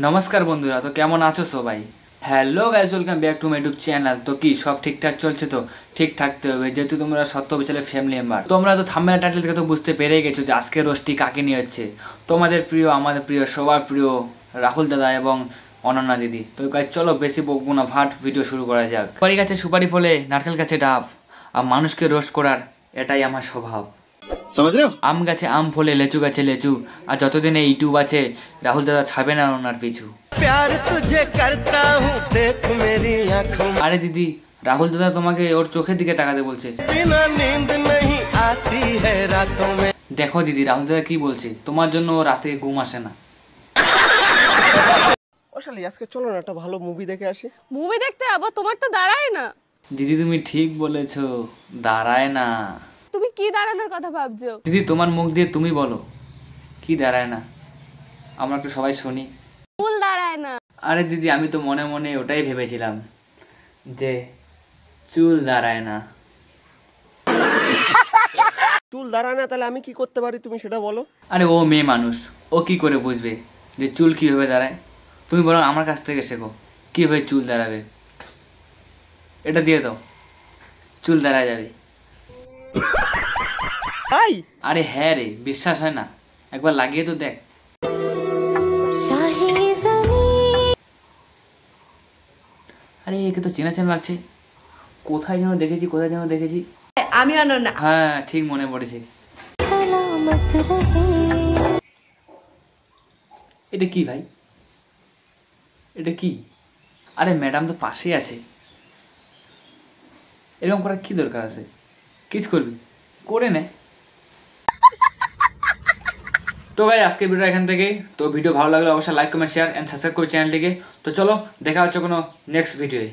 নমস্কার বন্ধুরা, তো কেমন আছো সবাই? Hello guys, welcome back to my YouTube channel. তো কি সব ঠিকঠাক চলছে? তো ঠিক থাকতে হবে, যেহেতু তোমরা সত্য বিশালের ফ্যামিলি মেম্বার। তোমরা তো থাম্বনেল টাইটেল থেকে তো বুঝতে পেরে গেছো যে আজকে রোস্টটি কাকে নিয়ে হচ্ছে। তোমাদের প্রিয়, আমাদের প্রিয়, সবার প্রিয় রাহুল দাদা এবং অনন্যা দিদি। তো গাইস চলো বেশি বকবো না, ভাট ভিডিও শুরু করা যাক। সুপারি গাছে সুপারি ফলে, নারকেল গাছে ডাব, আর মানুষকে রোস্ট করার এটাই আমার স্বভাব। আম গাছে আম ফলে, লেচু গাছে লেচু, আর যতদিন এই ইউটিউব আছে রাহুল দাদা ছাড়বে না ওনার পিছু। আরে দিদি, রাহুল দাদা তোমাকে ওর চোখের দিকে তাকাতে বলছে। দেখো দিদি, রাহুল দাদা কি বলছে, তোমার জন্য ও রাতে ঘুম আসে না। আজকে চলো না একটা ভালো মুভি দেখে আসি। মুভি দেখতে যাবো? তোমার তো দাঁড়ায় না। দিদি তুমি ঠিক বলেছো, দাঁড়ায় না। তুমি কি দাঁড়ানোর কথা ভাবছো? দিদি তোমার মুখ দিয়ে তুমি বলো, কি দাঁড়ায় না, আমরা একটু সবাই শুনি। চুল দাঁড়ায় না। আরে দিদি, আমি তো মনে মনে ওটাই ভেবেছিলাম যে চুল দাঁড়ায় না। চুল দাঁড়ায় না, তাহলে আমি কি করতে পারি তুমি সেটা বলো। আরে ও মেয়ে মানুষ, ও কি করে বুঝবে যে চুল কিভাবে দাঁড়ায়? তুমি বরং আমার কাছ থেকে শেখো কিভাবে চুল দাঁড়াবে। এটা দিয়ে দাও, চুল দাঁড়ায় যাবে। আরে হ্যাঁ রে, বিশ্বাস হয় না? একবার লাগিয়ে তো দেখ। আরে একে তো চেনা চেনা লাগছে, কোথায় যেন দেখেছি। আমি অনন্যা। হ্যাঁ ঠিক মনে পড়েছে। এটা কি ভাই, এটা কি? আরে ম্যাডাম তো পাশেই আছে, এরকম করার কি দরকার আছে? কিস করবি, করে নে। তো গাইস আজকে ভিডিও এখান থেকে। তো ভিডিও ভালো লাগলে অবশ্যই like comment share and subscribe করো চ্যানেলটিকে। তো চলো দেখা হচ্ছে কোনো নেক্সট ভিডিওয়ে।